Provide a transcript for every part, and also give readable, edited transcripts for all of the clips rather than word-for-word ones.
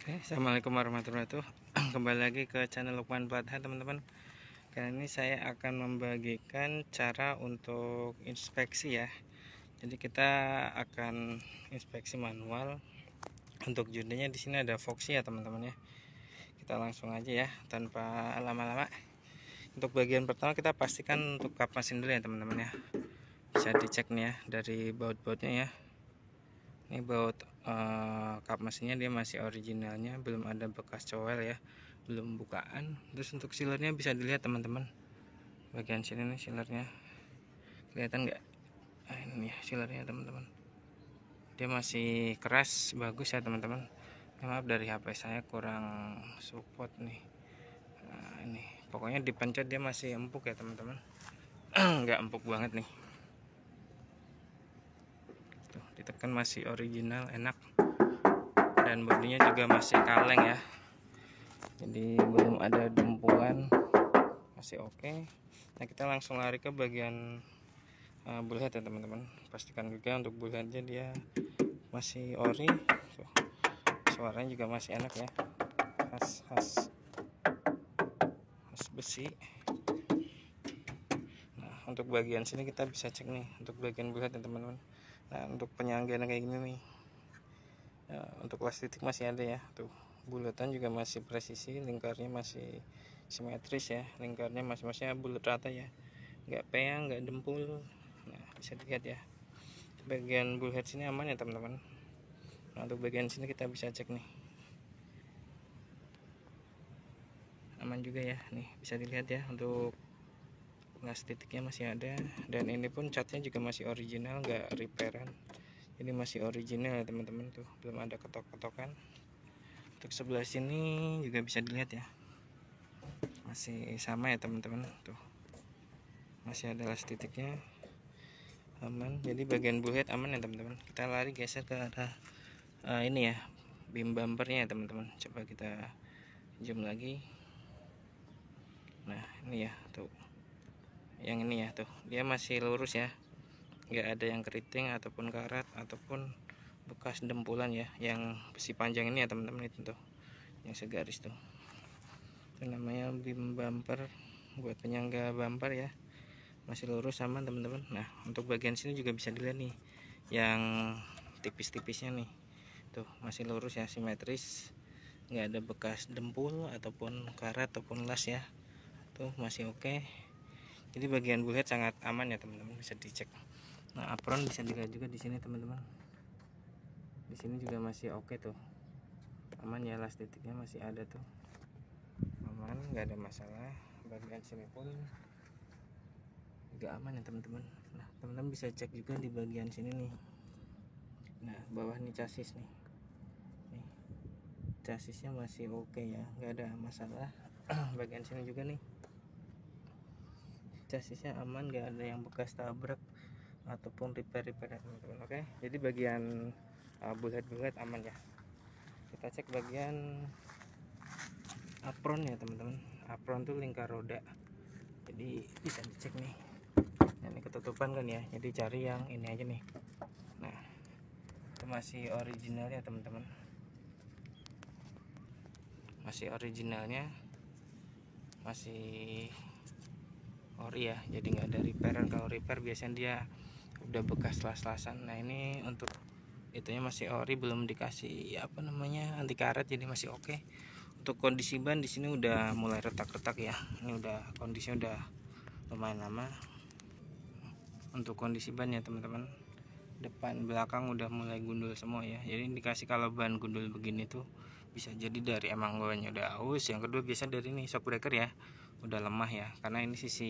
Assalamualaikum warahmatullahi wabarakatuh. Kembali lagi ke channel Lukman Platha, teman-teman. Kali ini saya akan membagikan cara untuk inspeksi ya. Jadi kita akan inspeksi manual. Untuk jodinya di sini ada Foxy ya, teman-teman ya. Kita langsung aja ya, tanpa lama-lama. Untuk bagian pertama kita pastikan untuk kap mesin dulu ya, teman-teman ya. Bisa dicek nih ya dari baut-bautnya ya. Ini baut kap mesinnya dia masih originalnya, belum ada bekas cowel ya, belum bukaan. Terus untuk sealernya bisa dilihat teman-teman, bagian sini nih sealernya, kelihatan nggak? Nah, ini ya sealernya teman-teman, dia masih keras, bagus ya teman-teman. Maaf dari HP saya kurang support nih. Nah, ini pokoknya dipencet dia masih empuk ya teman-teman. Nggak empuk banget nih. Tuh, ditekan masih original, enak, dan bodinya juga masih kaleng ya, jadi belum ada dempulan, masih oke. Nah, kita langsung lari ke bagian bullhead ya teman-teman. Pastikan juga untuk bullheadnya dia masih ori. Tuh, suaranya juga masih enak ya, khas besi. Nah, untuk bagian sini kita bisa cek nih untuk bagian bullhead ya teman-teman. Nah, untuk penyangga kayak gini nih, untuk las titik masih ada ya. Tuh, bulatan juga masih presisi, lingkarnya masih simetris ya, lingkarnya masih bulat rata ya, nggak peyang, nggak dempul. Nah, bisa dilihat ya, bagian bullhead sini aman ya teman-teman. Nah, untuk bagian sini kita bisa cek nih, aman juga ya. Nih bisa dilihat ya, untuk las titiknya masih ada, dan ini pun catnya juga masih original, nggak repairan, jadi masih original ya teman-teman. Tuh, belum ada ketok-ketokan. Untuk sebelah sini juga bisa dilihat ya, masih sama ya teman-teman. Tuh, masih ada las titiknya, aman. Jadi bagian bullhead aman ya teman-teman. Kita lari geser ke arah ini ya, beam bumpernya ya teman-teman. Coba kita zoom lagi. Nah, ini ya tuh, yang ini ya tuh, dia masih lurus ya, nggak ada yang keriting ataupun karat ataupun bekas dempulan ya. Yang besi panjang ini ya teman-teman, itu tuh yang segaris tuh, itu namanya beam bumper buat penyangga bumper ya, masih lurus sama teman-teman. Nah, untuk bagian sini juga bisa dilihat nih, yang tipis-tipisnya nih tuh masih lurus ya, simetris, nggak ada bekas dempul ataupun karat ataupun las ya. Tuh masih oke. Jadi bagian bullhead sangat aman ya teman-teman, bisa dicek. Nah, apron bisa dilihat juga di sini teman-teman. Di sini juga masih oke tuh, aman ya, las titiknya masih ada tuh, aman, nggak ada masalah. Bagian sini pun juga aman ya teman-teman. Nah, teman-teman bisa cek juga di bagian sini nih. Nah, bawah nih chassis nih, chassisnya masih oke ya, nggak ada masalah. Bagian sini juga nih, chassisnya aman, nggak ada yang bekas tabrak ataupun repair ya teman-teman. Oke, jadi bagian bullhead aman ya. Kita cek bagian apron ya teman-teman. Apron tuh lingkar roda, jadi bisa dicek nih. Nah, ini ketutupan kan ya, jadi cari yang ini aja nih. Nah, itu masih original ya teman-teman, masih originalnya, masih ori ya, jadi nggak ada repairan. Kalau repair biasanya dia udah bekas las-lasan. Nah, ini untuk itunya masih ori, belum dikasih apa namanya anti karat, jadi masih oke. Untuk kondisi ban di sini udah mulai retak-retak ya, ini udah kondisinya udah lumayan lama. Untuk kondisi ban ya teman-teman, depan belakang udah mulai gundul semua ya. Jadi indikasi kalau ban gundul begini tuh bisa jadi dari emang bannya udah aus. Yang kedua biasa dari ini shock breaker ya, udah lemah ya, karena ini sisi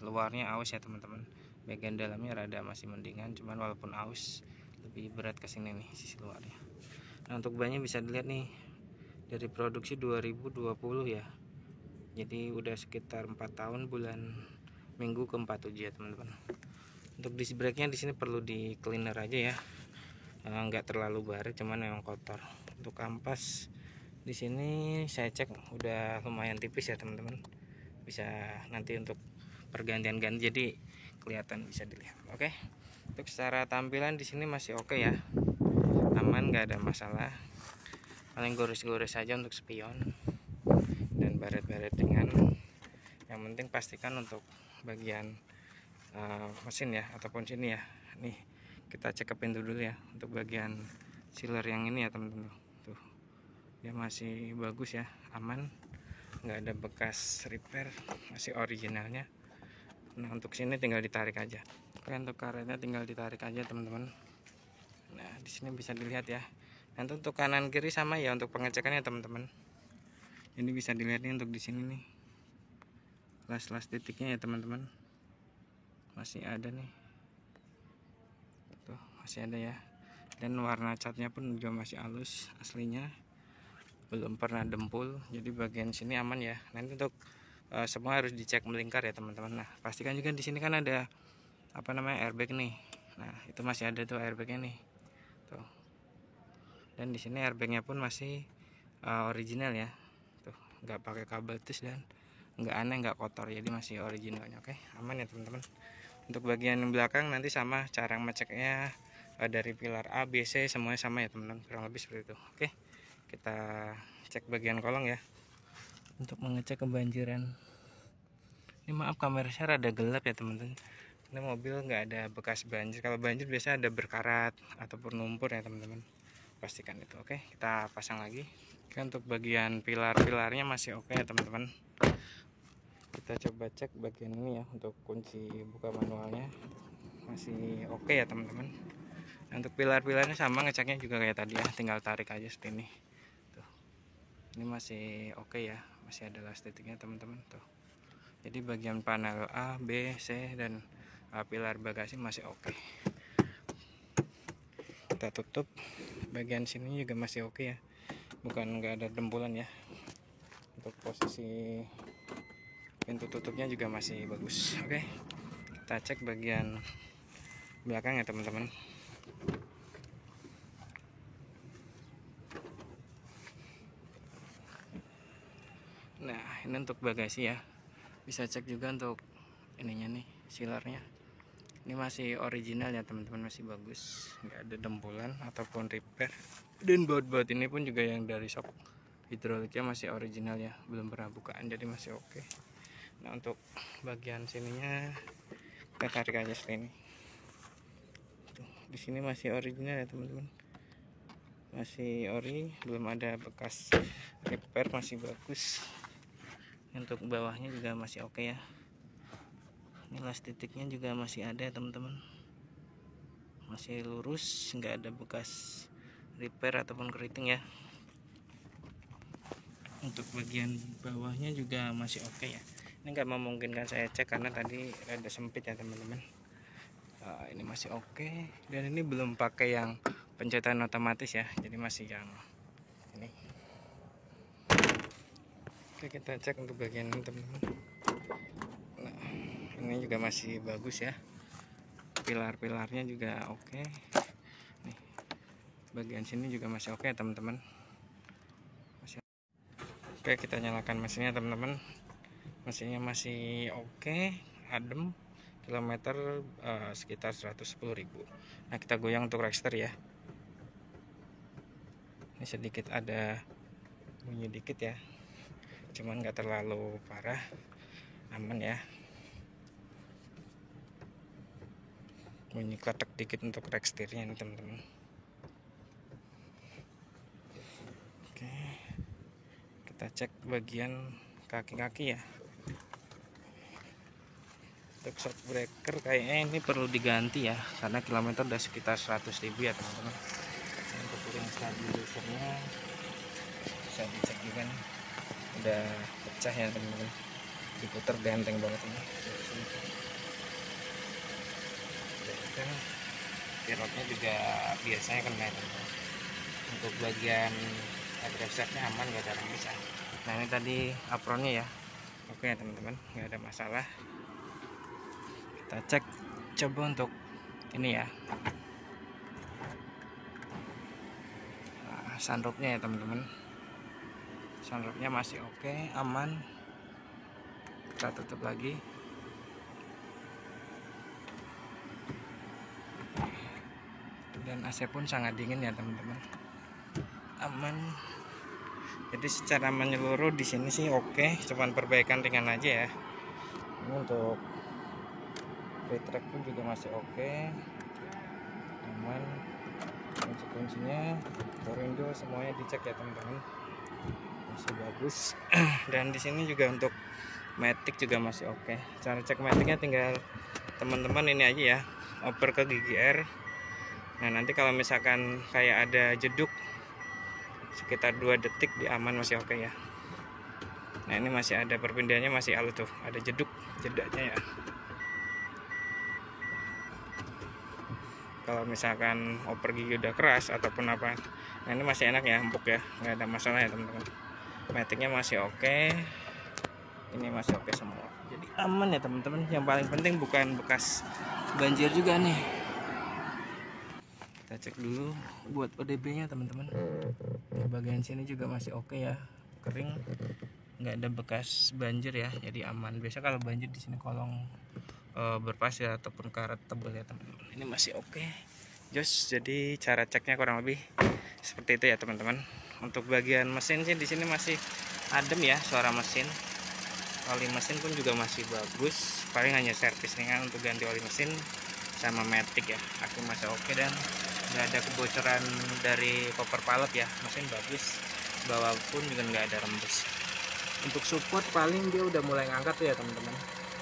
luarnya aus ya teman-teman. Bagian dalamnya rada masih mendingan, cuman walaupun aus lebih berat ke sini nih sisi luarnya. Nah, untuk bannya bisa dilihat nih, dari produksi 2020 ya, jadi udah sekitar 4 tahun bulan minggu ke-47 ya teman-teman. Untuk disc brake-nya di sini perlu di cleaner aja ya, nggak terlalu baret, cuman memang kotor. Untuk kampas di sini saya cek udah lumayan tipis ya teman-teman, bisa nanti untuk pergantian ganti jadi kelihatan, bisa dilihat. Oke, untuk secara tampilan di sini masih oke ya, aman, nggak ada masalah. paling gores-gores saja untuk spion dan baret-baretingan. Yang penting pastikan untuk bagian mesin ya, ataupun sini ya. Nih kita cek ke pintu dulu ya untuk bagian sealer yang ini ya teman-teman. Tuh dia masih bagus ya, aman, nggak ada bekas repair, masih originalnya. Nah untuk sini tinggal ditarik aja. Oke, untuk karetnya tinggal ditarik aja teman-teman. Nah di sini bisa dilihat ya. Nanti untuk kanan kiri sama ya untuk pengecekannya teman-teman. Ini bisa dilihat nih untuk di sini nih, las-las titiknya ya teman-teman, masih ada nih. Tuh masih ada ya. Dan warna catnya pun juga masih halus aslinya, belum pernah dempul. Jadi bagian sini aman ya. Nanti untuk semua harus dicek melingkar ya teman-teman. Nah pastikan juga di sini kan ada apa namanya, airbag nih. Nah itu masih ada tuh airbagnya nih tuh. Dan di sini airbagnya pun masih original ya, tuh nggak pakai kabel tus dan nggak aneh, nggak kotor, jadi masih originalnya. Oke, aman ya teman-teman. Untuk bagian belakang nanti sama cara ngeceknya, dari pilar A, B, C semuanya sama ya teman-teman, kurang lebih seperti itu. Oke, kita cek bagian kolong ya untuk mengecek kebanjiran. Ini maaf kameranya rada gelap ya teman-teman, ini mobil nggak ada bekas banjir. Kalau banjir biasanya ada berkarat ataupun lumpur ya teman-teman, pastikan itu. Oke, kita pasang lagi. Oke, untuk bagian pilar-pilarnya masih oke ya teman-teman. Kita coba cek bagian ini ya, untuk kunci buka manualnya masih oke ya teman-teman. Nah, untuk pilar-pilarnya sama, ngeceknya juga kayak tadi ya, tinggal tarik aja seperti ini tuh. Ini masih oke ya, masih ada las titiknya teman-teman tuh. Jadi bagian panel A, B, C dan pilar bagasi masih oke. Kita tutup bagian sini juga masih oke ya, bukan nggak ada dempulan ya. Untuk posisi pintu tutupnya juga masih bagus. Oke, kita cek bagian belakang ya teman-teman. Nah ini untuk bagasi ya, bisa cek juga untuk ininya nih, sealernya. Ini masih original ya teman-teman, masih bagus, nggak ada dempulan ataupun repair. Dan baut-baut ini pun juga yang dari shock hidroliknya masih original ya, belum pernah bukaan, jadi masih oke. Nah untuk bagian sininya kita tarik aja seperti ini. Tuh, di sini masih original ya teman-teman, masih ori, belum ada bekas repair, masih bagus. Untuk bawahnya juga masih oke ya. Ini las titiknya juga masih ada teman-teman, masih lurus, nggak ada bekas repair ataupun keriting ya. Untuk bagian bawahnya juga masih oke ya. Ini nggak memungkinkan saya cek karena tadi ada sempit ya teman-teman. Ini masih oke, dan ini belum pakai yang pencetan otomatis ya, jadi masih yang ini. Oke, kita cek untuk bagian ini teman-teman. Nah ini juga masih bagus ya, pilar-pilarnya juga oke. Nih bagian sini juga masih oke ya teman-teman. Oke, kita nyalakan mesinnya teman-teman. Mesinnya masih oke, adem. Kilometer sekitar 110.000. Nah kita goyang untuk register ya. Ini sedikit ada bunyi dikit ya, cuman nggak terlalu parah, aman ya. Bunyi kletek dikit untuk registernya ini teman-teman. Oke, kita cek bagian kaki-kaki ya. Untuk shock breaker kayaknya ini perlu diganti ya, karena kilometer udah sekitar 100.000 ya teman-teman. Untuk ring stabilizernya bisa dicek juga nih, udah pecah ya teman-teman, diputer benteng banget ini. Dan pirotnya juga biasanya kena teman-teman. Untuk bagian adresnya aman, gak ada rembes. Nah ini tadi apronnya ya, oke ya teman-teman, nggak ada masalah. Kita cek coba untuk ini ya, sunroofnya ya teman-teman. Sunroofnya masih oke, aman. Kita tutup lagi. Dan AC pun sangat dingin ya teman-teman, aman. Jadi secara menyeluruh di sini sih oke, cuman perbaikan ringan aja ya. Ini untuk retract pun juga masih oke, aman. Kunci-kuncinya, Torindo semuanya dicek ya teman-teman, masih bagus. Dan di sini juga untuk matic juga masih oke. Cara cek maticnya tinggal teman-teman ini aja ya, oper ke gigi R. Nah nanti kalau misalkan kayak ada jeduk sekitar 2 detik di aman masih oke ya. Nah ini masih ada perpindahannya, masih halus tuh, ada jedaknya ya. Kalau misalkan oper gigi udah keras ataupun apa, nah ini masih enak ya, empuk ya, nggak ada masalah ya teman-teman. Maticnya masih oke, ini masih oke semua, jadi aman ya teman-teman. Yang paling penting bukan bekas banjir juga nih. Kita cek dulu buat ODB nya teman-teman. Di bagian sini juga masih oke ya, kering, nggak ada bekas banjir ya, jadi aman. Biasa kalau banjir di sini kolong berpasir ataupun karet tebal ya teman-teman. Ini masih oke, jos. Jadi cara ceknya kurang lebih seperti itu ya teman-teman. Untuk bagian mesin sih di sini masih adem ya, suara mesin. Oli mesin pun juga masih bagus, paling hanya servis ringan untuk ganti oli mesin sama matic ya. Aki masih oke dan nggak ada kebocoran dari koper palep ya, mesin bagus, bawah pun juga nggak ada rembes. Untuk support paling dia udah mulai ngangkat tuh ya teman-teman,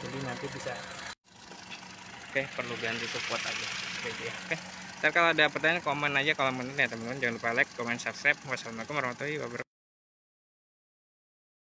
jadi nanti bisa perlu ganti support aja gitu ya. Ntar kalau ada pertanyaan komen aja, kalau menurut ya teman-teman. Jangan lupa like, comment, subscribe. Wassalamualaikum warahmatullahi wabarakatuh.